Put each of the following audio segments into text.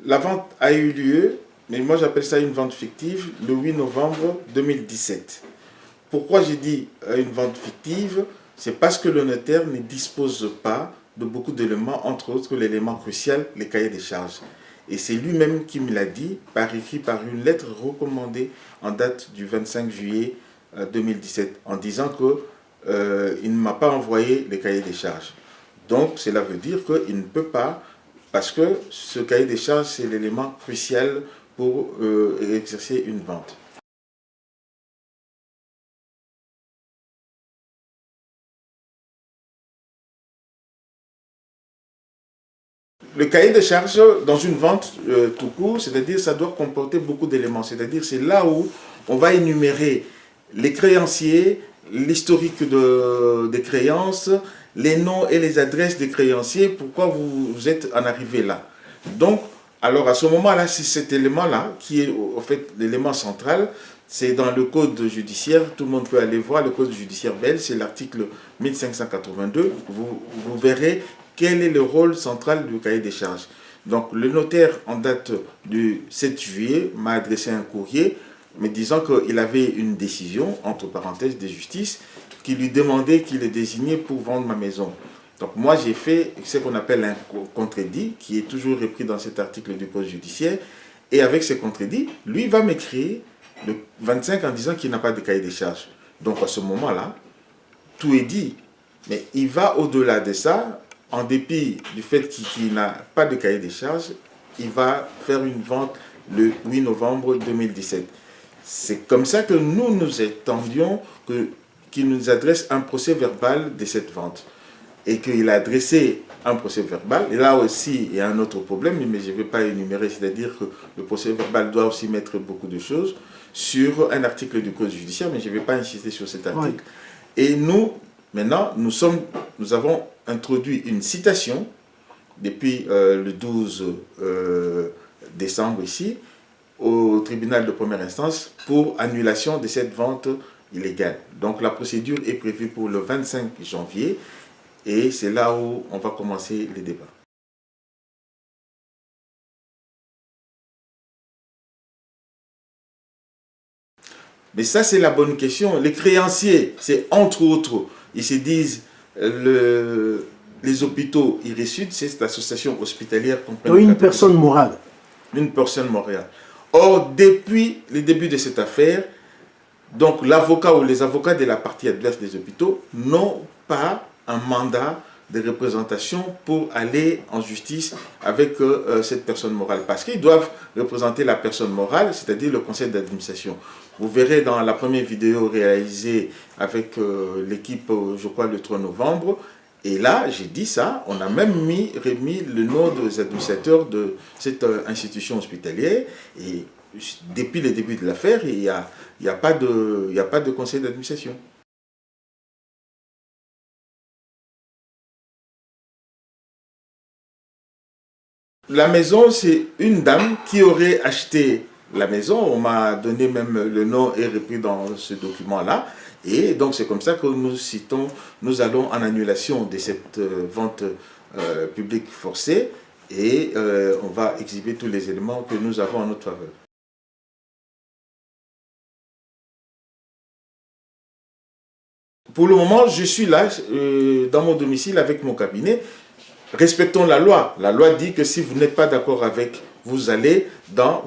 La vente a eu lieu, mais moi j'appelle ça une vente fictive, le 8 novembre 2017. Pourquoi j'ai dit une vente fictive? C'est parce que le notaire ne dispose pas de beaucoup d'éléments, entre autres l'élément crucial, les cahiers des charges. Et c'est lui-même qui me l'a dit, par écrit, par une lettre recommandée en date du 25 juillet 2017, en disant qu'il ne m'a pas envoyé les cahiers des charges. Donc cela veut dire qu'il ne peut pas, parce que ce cahier des charges, c'est l'élément crucial pour exercer une vente. Le cahier de charges dans une vente tout court, c'est-à-dire ça doit comporter beaucoup d'éléments. C'est-à-dire c'est là où on va énumérer les créanciers, l'historique des créances, les noms et les adresses des créanciers, pourquoi vous êtes en arrivé là. Donc, alors à ce moment-là, c'est cet élément-là qui est au fait l'élément central. C'est dans le code judiciaire, tout le monde peut aller voir le code judiciaire belge, c'est l'article 1582. Vous verrez quel est le rôle central du cahier des charges. Donc le notaire, en date du 7 juillet, m'a adressé un courrier me disant qu'il avait une décision, entre parenthèses, de justice, qui lui demandait qu'il est désigné pour vendre ma maison. Donc moi j'ai fait ce qu'on appelle un contredit, qui est toujours repris dans cet article du code judiciaire, et avec ce contredit, lui va m'écrire le 25 en disant qu'il n'a pas de cahier des charges. Donc à ce moment-là, tout est dit. Mais il va au-delà de ça, en dépit du fait qu'il n'a pas de cahier des charges, il va faire une vente le 8 novembre 2017. C'est comme ça que nous nous attendions qu'il nous adresse un procès verbal de cette vente. Et qu'il a adressé un procès verbal. Et là aussi, il y a un autre problème, mais je ne vais pas énumérer, c'est-à-dire que le procès verbal doit aussi mettre beaucoup de choses sur un article du Code judiciaire, mais je ne vais pas insister sur cet article. Oui. Et nous, maintenant, nous avons introduit une citation depuis le 12 décembre ici, au tribunal de première instance pour annulation de cette vente illégale. Donc la procédure est prévue pour le 25 janvier et c'est là où on va commencer les débats. Mais ça, c'est la bonne question. Les créanciers, c'est entre autres, ils se disent les hôpitaux Irisud, c'est cette association hospitalière. Une personne morale. Une personne morale. Or, depuis le début de cette affaire, donc l'avocat ou les avocats de la partie adverse des hôpitaux n'ont pas un mandat de représentation pour aller en justice avec cette personne morale. Parce qu'ils doivent représenter la personne morale, c'est-à-dire le conseil d'administration. Vous verrez dans la première vidéo réalisée avec l'équipe, je crois, le 3 novembre, et là, j'ai dit ça, on a même remis le nom des administrateurs de cette institution hospitalière. Et depuis le début de l'affaire, il n'y a pas de conseil d'administration. La maison, c'est une dame qui aurait acheté la maison. On m'a donné même le nom est repris dans ce document-là. Et donc, c'est comme ça que nous allons en annulation de cette vente publique forcée et on va exhiber tous les éléments que nous avons en notre faveur. Pour le moment, je suis là, dans mon domicile avec mon cabinet. Respectons la loi. La loi dit que si vous n'êtes pas d'accord avec, vous allez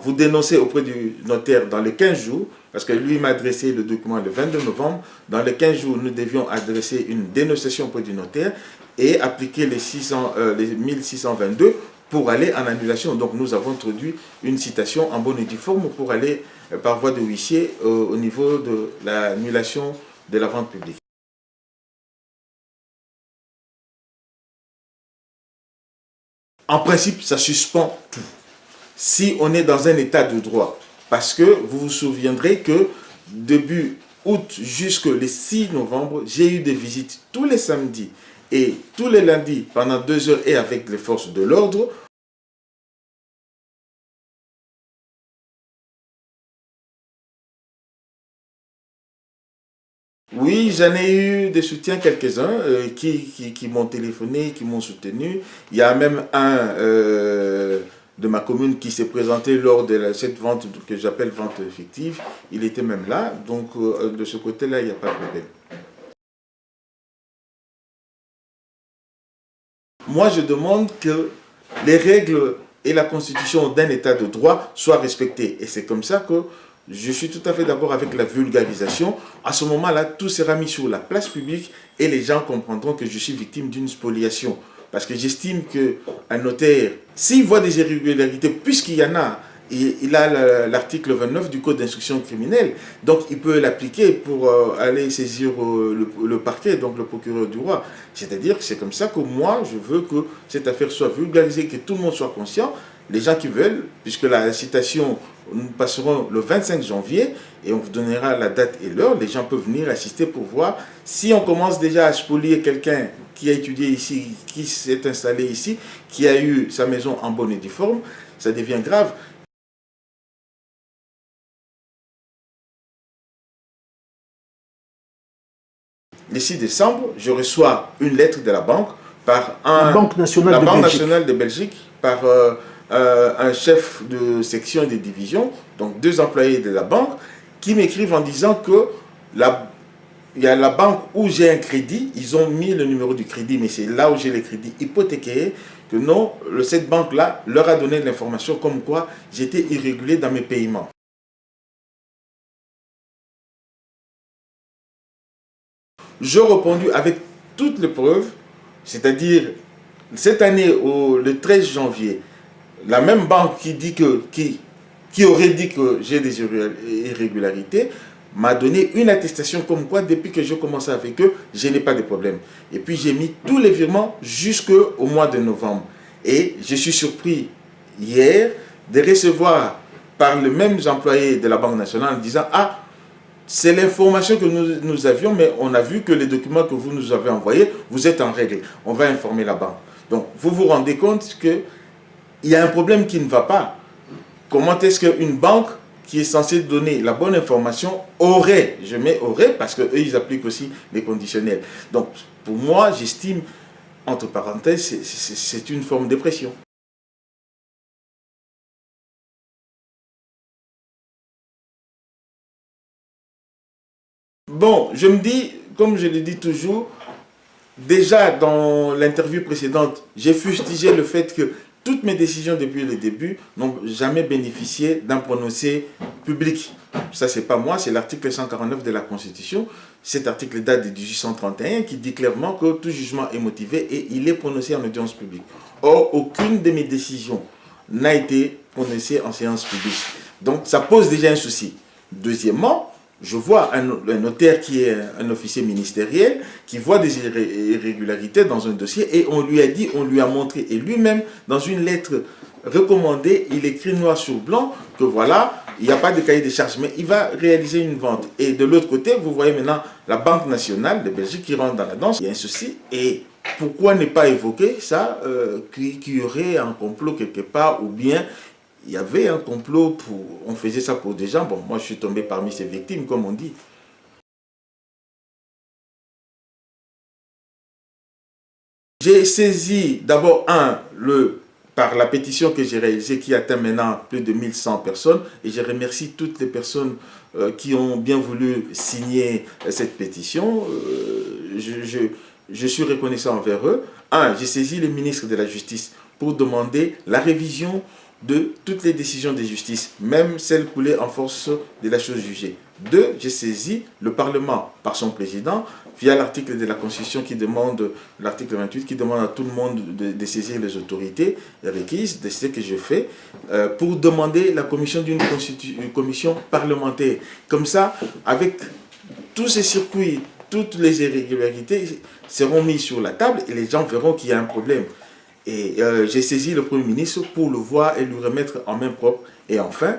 vous dénoncer auprès du notaire dans les 15 jours, parce que lui m'a adressé le document le 22 novembre. Dans les 15 jours, nous devions adresser une dénonciation auprès du notaire et appliquer les 1622 pour aller en annulation. Donc nous avons introduit une citation en bonne et due forme pour aller par voie de huissier au niveau de l'annulation de la vente publique. En principe, ça suspend tout. Si on est dans un état de droit, parce que vous vous souviendrez que début août jusqu'au 6 novembre, j'ai eu des visites tous les samedis et tous les lundis pendant 2 heures et avec les forces de l'ordre. Oui, j'en ai eu des soutiens quelques-uns qui m'ont téléphoné, qui m'ont soutenu. Il y a même un de ma commune qui s'est présenté lors de cette vente que j'appelle vente fictive. Il était même là, donc de ce côté-là, il n'y a pas de problème. Moi, je demande que les règles et la constitution d'un état de droit soient respectées. Et c'est comme ça que je suis tout à fait d'accord avec la vulgarisation. À ce moment-là, tout sera mis sur la place publique et les gens comprendront que je suis victime d'une spoliation. Parce que j'estime qu'un notaire, s'il voit des irrégularités, puisqu'il y en a, il a l'article 29 du Code d'instruction criminelle, donc il peut l'appliquer pour aller saisir le parquet, donc le procureur du roi. C'est-à-dire que c'est comme ça que moi, je veux que cette affaire soit vulgarisée, que tout le monde soit conscient. Les gens qui veulent, puisque la citation, nous passerons le 25 janvier et on vous donnera la date et l'heure, les gens peuvent venir assister pour voir. Si on commence déjà à spolier quelqu'un qui a étudié ici, qui s'est installé ici, qui a eu sa maison en bonne et due forme, ça devient grave. Le 6 décembre, je reçois une lettre de la banque par la Banque nationale de Belgique, par un chef de section et de division, donc 2 employés de la banque, qui m'écrivent en disant que il y a la banque où j'ai un crédit, ils ont mis le numéro du crédit, mais c'est là où j'ai les crédits hypothéqués, que non, cette banque-là leur a donné l'information comme quoi j'étais irrégulier dans mes paiements. Je répondu avec toutes les preuves, c'est-à-dire cette année, le 13 janvier, la même banque qui aurait dit que j'ai des irrégularités m'a donné une attestation comme quoi depuis que je commençais avec eux, je n'ai pas de problème. Et puis j'ai mis tous les virements jusqu'au mois de novembre. Et je suis surpris hier de recevoir par le même employé de la Banque nationale en disant « Ah, c'est l'information que nous avions, mais on a vu que les documents que vous nous avez envoyés, vous êtes en règle. On va informer la banque. » Donc, vous vous rendez compte qu'il y a un problème qui ne va pas. Comment est-ce qu'une banque qui est censée donner la bonne information aurait, je mets aurait, parce qu'eux, ils appliquent aussi les conditionnels. Donc, pour moi, j'estime, entre parenthèses, c'est une forme de pression. Bon, je me dis, comme je le dis toujours, déjà dans l'interview précédente, j'ai fustigé le fait que toutes mes décisions depuis le début n'ont jamais bénéficié d'un prononcé public. Ça, c'est pas moi, c'est l'article 149 de la Constitution. Cet article date de 1831 qui dit clairement que tout jugement est motivé et il est prononcé en audience publique. Or, aucune de mes décisions n'a été prononcée en séance publique. Donc, ça pose déjà un souci. Deuxièmement, je vois un notaire qui est un officier ministériel qui voit des irrégularités dans un dossier et on lui a dit, on lui a montré, et lui-même, dans une lettre recommandée, il écrit noir sur blanc que voilà, il n'y a pas de cahier de charges, mais il va réaliser une vente. Et de l'autre côté, vous voyez maintenant la Banque nationale de Belgique qui rentre dans la danse. Il y a un souci. Et pourquoi ne pas évoquer ça, qu'il y aurait un complot quelque part ou bien il y avait un complot, on faisait ça pour des gens. Bon, moi je suis tombé parmi ces victimes, comme on dit. J'ai saisi d'abord par la pétition que j'ai réalisée qui atteint maintenant plus de 1100 personnes et je remercie toutes les personnes qui ont bien voulu signer cette pétition. Je suis reconnaissant envers eux. J'ai saisi le ministre de la Justice pour demander la révision de toutes les décisions de justice, même celles coulées en force de la chose jugée. 2, j'ai saisi le Parlement par son président via l'article de la Constitution qui demande, l'article 28, qui demande à tout le monde de saisir les autorités requises, de ce que je fais, pour demander la commission d'une commission parlementaire. Comme ça, avec tous ces circuits, toutes les irrégularités seront mises sur la table et les gens verront qu'il y a un problème. Et j'ai saisi le Premier ministre pour le voir et lui remettre en main propre. Et enfin,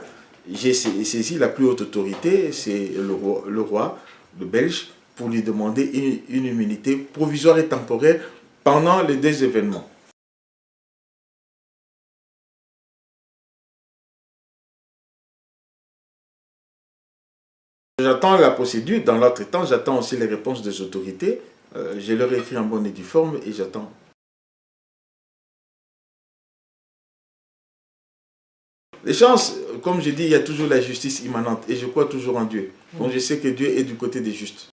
j'ai saisi la plus haute autorité, c'est le roi, le Belge, pour lui demander une immunité provisoire et temporaire pendant les 2 événements. J'attends la procédure. Dans l'autre temps, j'attends aussi les réponses des autorités. Je leur ai écrit en bonne et due forme et j'attends. Les chances, comme je dis, il y a toujours la justice immanente et je crois toujours en Dieu. Donc je sais que Dieu est du côté des justes.